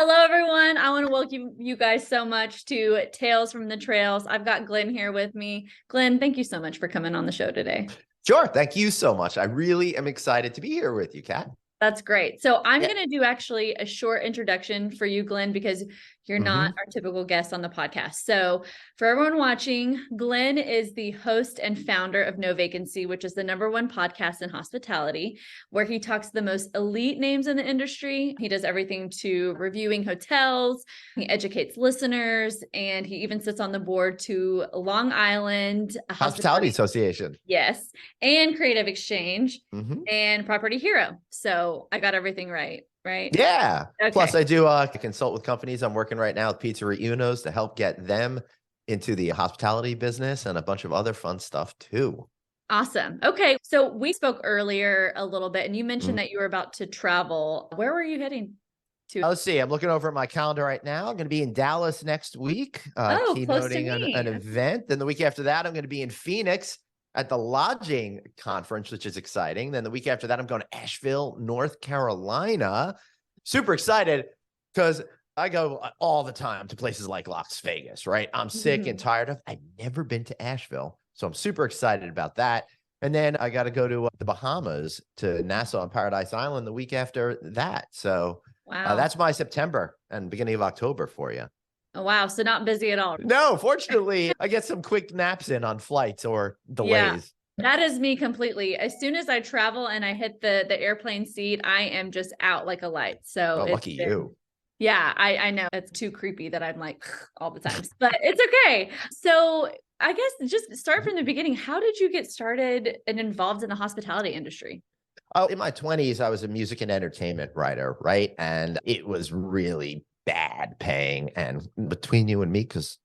Hello, everyone. I want to welcome you guys so much to Tales from the Trails. I've got Glenn here with me. Glenn, thank you so much for coming on the show today. Sure. Thank you so much. I really am excited to be here with you, Kat. That's great. So I'm going to do actually a short introduction for you, Glenn, because you're not our typical guest on the podcast. So for everyone watching, Glenn is the host and founder of No Vacancy, which is the #1 podcast in hospitality, where he talks to the most elite names in the industry. He does everything to reviewing hotels. He educates listeners, and he even sits on the board to Long Island Hospitality Association. Yes. And Creative Exchange and Property Hero. So I got everything right. Yeah. Okay. Plus, I do consult with companies. I'm working right now with Pizzeria Uno's to help get them into the hospitality business and a bunch of other fun stuff too. Awesome. Okay. So we spoke earlier a little bit, and you mentioned that you were about to travel. Where were you heading to? Let's see. I'm looking over at my calendar right now. I'm going to be in Dallas next week, keynoting an event. Then the week after that, I'm going to be in Phoenix at the lodging conference, which is exciting. Then the week after that, I'm going to Asheville, North Carolina. Super excited because I go all the time to places like Las Vegas, right? I'm sick and tired of. I've never been to Asheville, so I'm super excited about that. And then I got to go to the Bahamas, to Nassau and Paradise Island the week after that. So that's my September and beginning of October for you. Oh, wow. So not busy at all. No, fortunately, I get some quick naps in on flights or delays. Yeah, that is me completely. As soon as I travel and I hit the airplane seat, I am just out like a light. So lucky you. Yeah, I know it's too creepy that I'm like all the time, but it's okay. So I guess just start from the beginning. How did you get started and involved in the hospitality industry? In my 20s, I was a music and entertainment writer, right? And it was really bad paying. And between you and me, because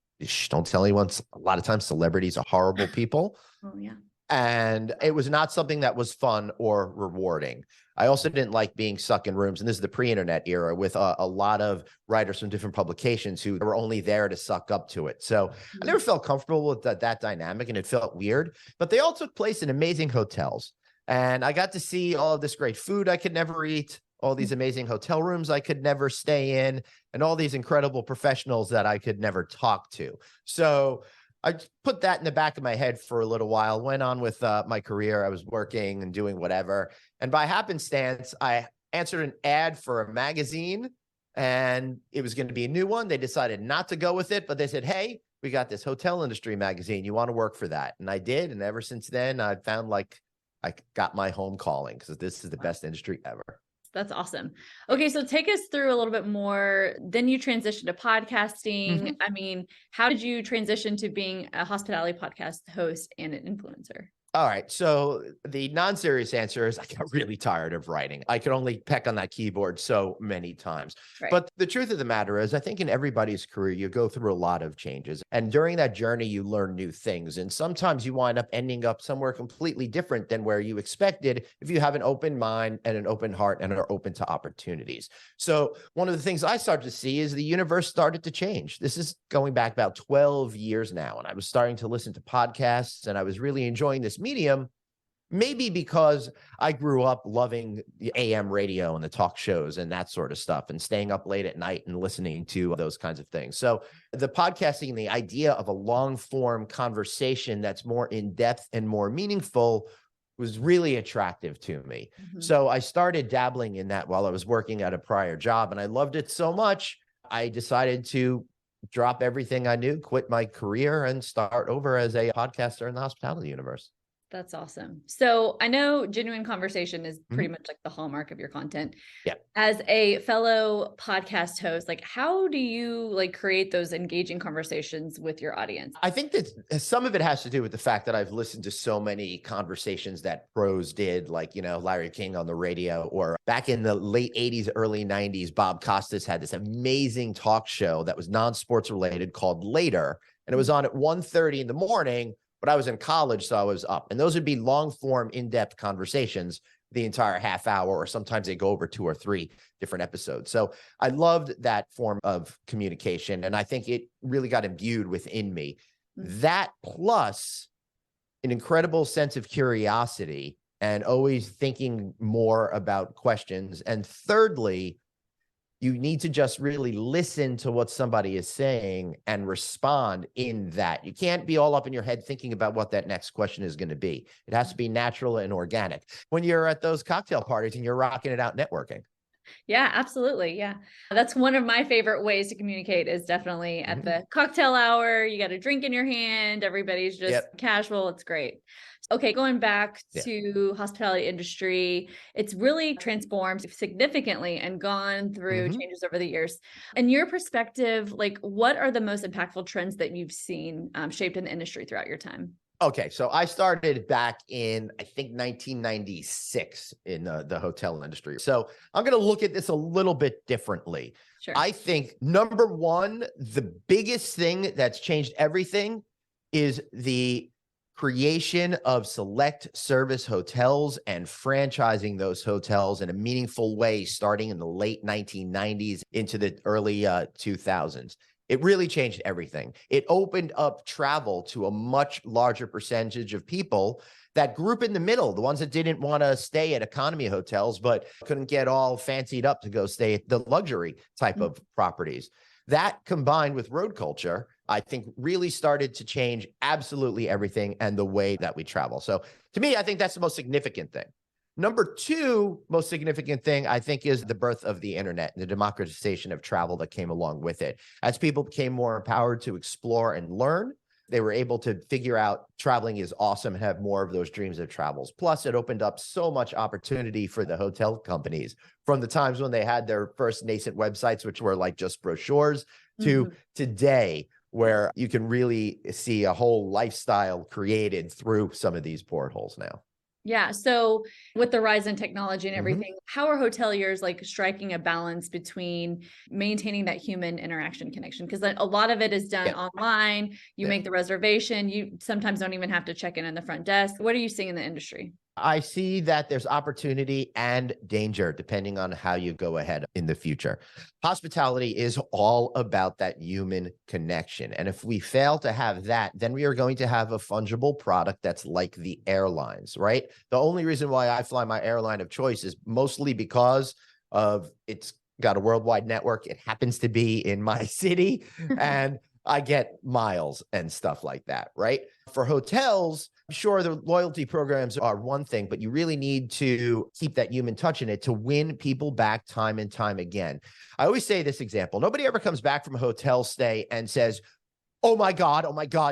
don't tell anyone, a lot of times celebrities are horrible people. Oh, yeah. And it was not something that was fun or rewarding. I also didn't like being stuck in rooms. And this is the pre-internet era with a lot of writers from different publications who were only there to suck up to it. So I never felt comfortable with that dynamic, and it felt weird. But they all took place in amazing hotels. And I got to see all of this great food I could never eat, all these amazing hotel rooms I could never stay in, and all these incredible professionals that I could never talk to. So I put that in the back of my head for a little while, went on with my career. I was working and doing whatever. And by happenstance, I answered an ad for a magazine, and it was going to be a new one. They decided not to go with it, but they said, hey, we got this hotel industry magazine. You want to work for that? And I did. And ever since then, I found like I got my home calling, because this is the best industry ever. That's awesome. Okay, so take us through a little bit more. Then you transitioned to podcasting. I mean, how did you transition to being a hospitality podcast host and an influencer? All right. So the non-serious answer is I got really tired of writing. I could only peck on that keyboard so many times. Right. But the truth of the matter is, I think in everybody's career, you go through a lot of changes. And during that journey, you learn new things. And sometimes you wind up ending up somewhere completely different than where you expected if you have an open mind and an open heart and are open to opportunities. So one of the things I started to see is the universe started to change. This is going back about 12 years now. And I was starting to listen to podcasts, and I was really enjoying this medium, maybe because I grew up loving the AM radio and the talk shows and that sort of stuff, and staying up late at night and listening to those kinds of things. So the podcasting, the idea of a long form conversation that's more in depth and more meaningful, was really attractive to me. So I started dabbling in that while I was working at a prior job, and I loved it so much, I decided to drop everything I knew, quit my career, and start over as a podcaster in the hospitality universe. That's awesome. So I know genuine conversation is pretty much like the hallmark of your content. Yeah. As a fellow podcast host, like, how do you like create those engaging conversations with your audience? I think that some of it has to do with the fact that I've listened to so many conversations that pros did, like, Larry King on the radio, or back in the late 80s, early 90s, Bob Costas had this amazing talk show that was non-sports related called Later. And it was on at 1:30 in the morning. But I was in college, so I was up. And those would be long form, in-depth conversations, the entire half hour, or sometimes they go over 2 or 3 different episodes. So I loved that form of communication. And I think it really got imbued within me. That plus an incredible sense of curiosity and always thinking more about questions. And thirdly, You need to just really listen to what somebody is saying and respond in that. You can't be all up in your head thinking about what that next question is going to be. It has to be natural and organic. When you're at those cocktail parties and you're rocking it out networking. Yeah, absolutely. Yeah. That's one of my favorite ways to communicate is definitely at the cocktail hour. You got a drink in your hand. Everybody's just casual. It's great. Okay, going back to hospitality industry, it's really transformed significantly and gone through changes over the years. In your perspective, like what are the most impactful trends that you've seen shaped in the industry throughout your time? Okay, so I started back in, I think, 1996 in the hotel industry. So I'm going to look at this a little bit differently. Sure. I think number one, the biggest thing that's changed everything is the creation of select service hotels and franchising those hotels in a meaningful way, starting in the late 1990s into the early 2000s. It really changed everything. It opened up travel to a much larger percentage of people. That group in the middle, the ones that didn't want to stay at economy hotels, but couldn't get all fancied up to go stay at the luxury type of properties. That combined with road culture, I think really started to change absolutely everything and the way that we travel. So to me, I think that's the most significant thing. Number two most significant thing, I think, is the birth of the internet and the democratization of travel that came along with it. As people became more empowered to explore and learn, they were able to figure out traveling is awesome and have more of those dreams of travels. Plus, it opened up so much opportunity for the hotel companies from the times when they had their first nascent websites, which were like just brochures, to today, where you can really see a whole lifestyle created through some of these portholes now. Yeah. So with the rise in technology and everything, how are hoteliers like striking a balance between maintaining that human interaction connection? Because a lot of it is done online. You make the reservation. You sometimes don't even have to check in the front desk. What are you seeing in the industry? I see that there's opportunity and danger depending on how you go ahead in the future. Hospitality is all about that human connection. And if we fail to have that, then we are going to have a fungible product that's like the airlines, right? The only reason why I fly my airline of choice is mostly because of it's got a worldwide network. It happens to be in my city and I get miles and stuff like that, right? For hotels, sure, the loyalty programs are one thing, but you really need to keep that human touch in it to win people back time and time again. I always say this example. Nobody ever comes back from a hotel stay and says, oh my God,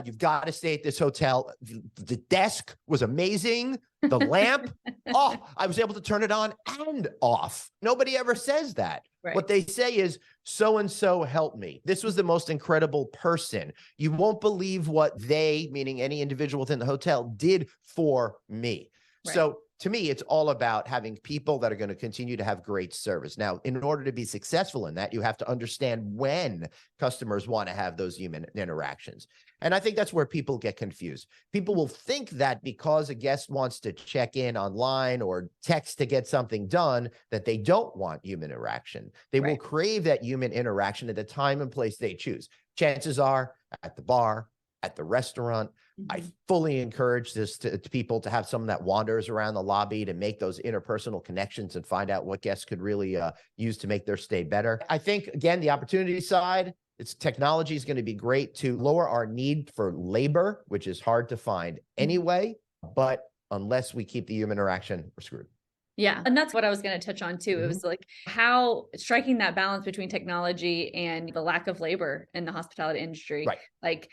you've got to stay at this hotel. The desk was amazing. The lamp, oh, I was able to turn it on and off. Nobody ever says that. Right. What they say is, so-and-so helped me. This was the most incredible person. You won't believe what they, meaning any individual within the hotel, did for me. Right. So to me, it's all about having people that are going to continue to have great service. Now, in order to be successful in that, you have to understand when customers want to have those human interactions. And I think that's where people get confused. People will think that because a guest wants to check in online or text to get something done, that they don't want human interaction. They will crave that human interaction at the time and place they choose. Chances are at the bar, at the restaurant. I fully encourage this to people to have someone that wanders around the lobby to make those interpersonal connections and find out what guests could really use to make their stay better. I think, again, the opportunity side, technology is going to be great to lower our need for labor, which is hard to find anyway, but unless we keep the human interaction, we're screwed. Yeah. And that's what I was going to touch on too. It was like how striking that balance between technology and the lack of labor in the hospitality industry. Right. Like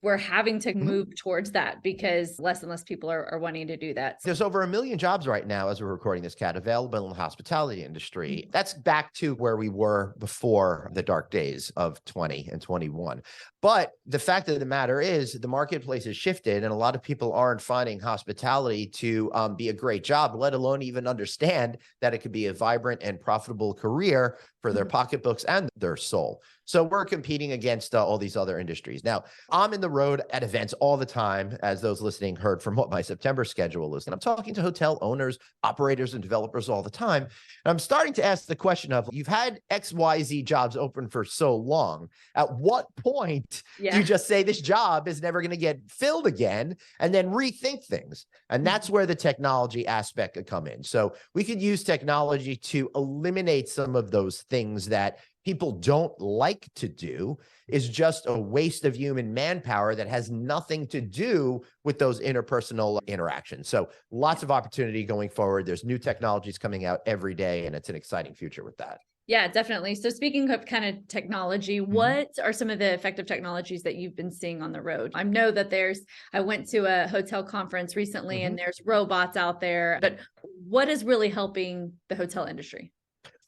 we're having to move towards that because less and less people are wanting to do that. There's over 1 million jobs right now as we're recording this, Kat, available in the hospitality industry. That's back to where we were before the dark days of 20 and 21. But the fact of the matter is the marketplace has shifted and a lot of people aren't finding hospitality to be a great job, let alone even understand that it could be a vibrant and profitable career for their pocketbooks and their soul. So we're competing against all these other industries. Now, I'm in the road at events all the time, as those listening heard from what my September schedule is. And I'm talking to hotel owners, operators, and developers all the time. And I'm starting to ask the question of, you've had XYZ jobs open for so long. At what point do you just say this job is never going to get filled again and then rethink things? And that's where the technology aspect could come in. So we could use technology to eliminate some of those things that people don't like to do, is just a waste of human manpower that has nothing to do with those interpersonal interactions. So lots of opportunity going forward. There's new technologies coming out every day, and it's an exciting future with that. Yeah, definitely. So speaking of kind of technology, what are some of the effective technologies that you've been seeing on the road? I know that I went to a hotel conference recently and there's robots out there, but what is really helping the hotel industry?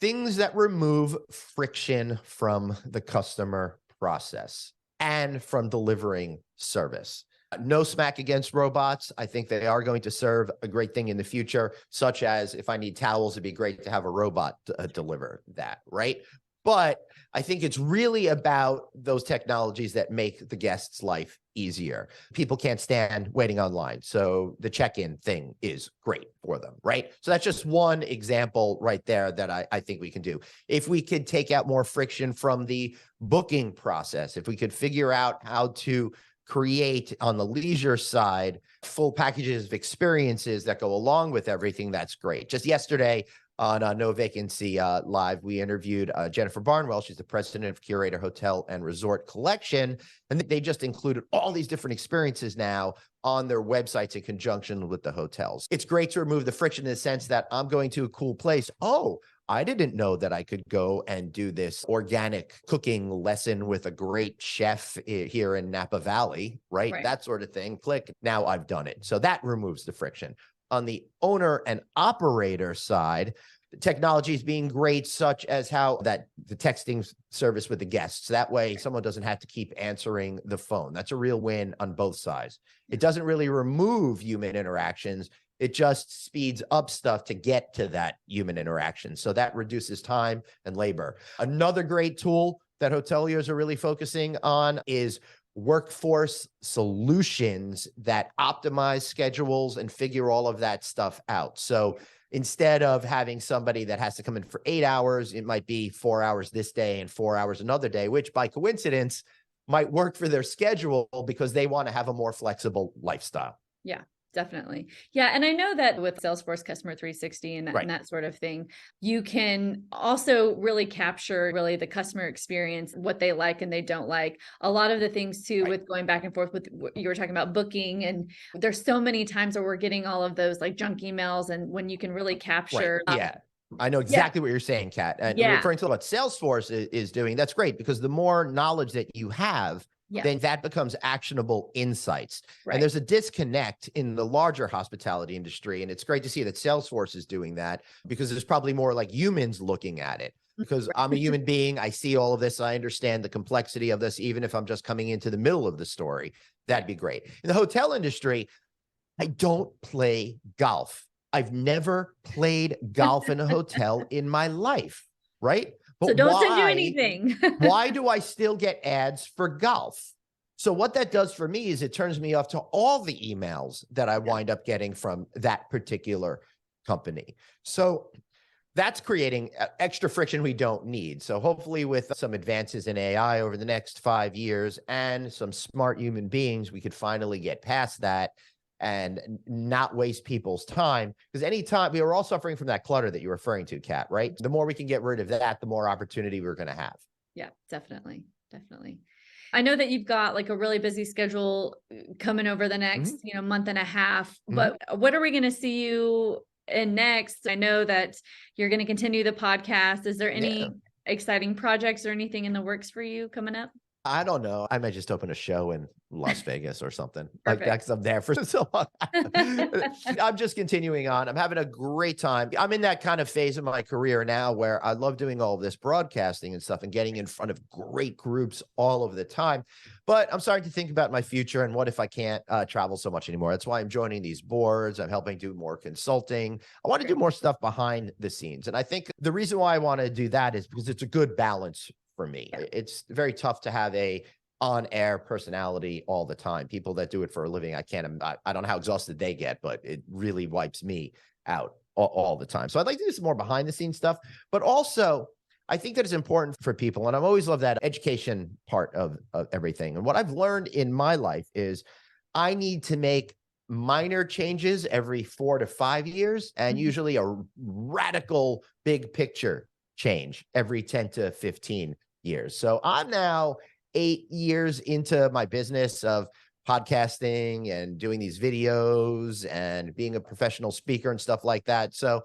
Things that remove friction from the customer process and from delivering service. No smack against robots. I think they are going to serve a great thing in the future, such as if I need towels, it'd be great to have a robot deliver that, right? But I think it's really about those technologies that make the guest's life easier. People can't stand waiting online, so the check-in thing is great for them, right? So that's just one example right there that I think we can do. If we could take out more friction from the booking process, if we could figure out how to create on the leisure side full packages of experiences that go along with everything, that's great. Just yesterday on No Vacancy Live, we interviewed Jennifer Barnwell. She's the president of Curator Hotel and Resort Collection. And they just included all these different experiences now on their websites in conjunction with the hotels. It's great to remove the friction in the sense that I'm going to a cool place. Oh, I didn't know that I could go and do this organic cooking lesson with a great chef here in Napa Valley, right? That sort of thing. Click. Now I've done it. So that removes the friction. On the owner and operator side, technology is being great, such as how the texting service with the guests. That way someone doesn't have to keep answering the phone. That's a real win on both sides. It doesn't really remove human interactions. It just speeds up stuff to get to that human interaction. So that reduces time and labor. Another great tool that hoteliers are really focusing on is workforce solutions that optimize schedules and figure all of that stuff out. So instead of having somebody that has to come in for 8 hours, it might be 4 hours this day and 4 hours another day, which by coincidence might work for their schedule because they want to have a more flexible lifestyle. Yeah. Definitely. Yeah. And I know that with Salesforce Customer 360 and that sort of thing, you can also really capture really the customer experience, what they like and they don't like. A lot of the things too, with going back and forth with what you were talking about booking. And there's so many times where we're getting all of those like junk emails, and when you can really capture. Yeah. I know exactly what you're saying, Kat. And referring to what Salesforce is doing, that's great, because the more knowledge that you have, then that becomes actionable insights. And there's a disconnect in the larger hospitality industry. And it's great to see that Salesforce is doing that, because there's probably more like humans looking at it. Because I'm a human being, I see all of this, I understand the complexity of this, even if I'm just coming into the middle of the story. That'd be great. In the hotel industry, I don't play golf. I've never played golf in a hotel in my life, right? But so don't send you anything. Why do I still get ads for golf? So what that does for me is it turns me off to all the emails that I wind up getting from that particular company. So that's creating extra friction we don't need. So hopefully with some advances in AI over the next 5 years and some smart human beings, we could finally get past that and not waste people's time. Because anytime, we are all suffering from that clutter that you're referring to, Kat, right? The more we can get rid of that, the more opportunity we're going to have. Yeah, definitely. Definitely. I know that you've got like a really busy schedule coming over the next, month and a half, but what are we going to see you in next? I know that you're going to continue the podcast. Is there any exciting projects or anything in the works for you coming up? I don't know. I might just open a show in Las Vegas or something like that, because I'm there for so long. I'm just continuing on. I'm having a great time. I'm in that kind of phase of my career now where I love doing all of this broadcasting and stuff and getting in front of great groups all of the time. But I'm starting to think about my future and what if I can't travel so much anymore. That's why I'm joining these boards. I'm helping do more consulting. I want to do more stuff behind the scenes. And I think the reason why I want to do that is because it's a good balance for me. Yeah. It's very tough to have a on-air personality all the time. People that do it for a living, I don't know how exhausted they get, but it really wipes me out all the time. So I'd like to do some more behind the scenes stuff, but also I think that it's important for people. And I've always loved that education part of everything. And what I've learned in my life is I need to make minor changes every 4 to 5 years, and usually a radical big picture change every 10 to 15 years. So I'm now 8 years into my business of podcasting and doing these videos and being a professional speaker and stuff like that. So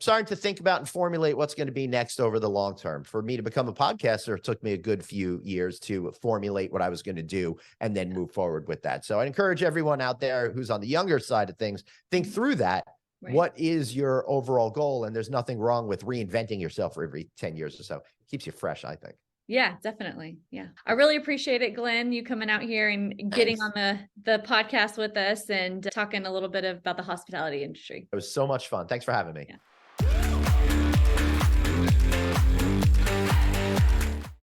starting to think about and formulate what's going to be next over the long term. For me to become a podcaster, it took me a good few years to formulate what I was going to do and then move forward with that. So I encourage everyone out there who's on the younger side of things, think through that. Right. What is your overall goal? And there's nothing wrong with reinventing yourself for every 10 years or so. It keeps you fresh, I think. Yeah, definitely. Yeah. I really appreciate it, Glenn, you coming out here and getting on the podcast with us and talking a little bit about the hospitality industry. It was so much fun. Thanks for having me. Yeah.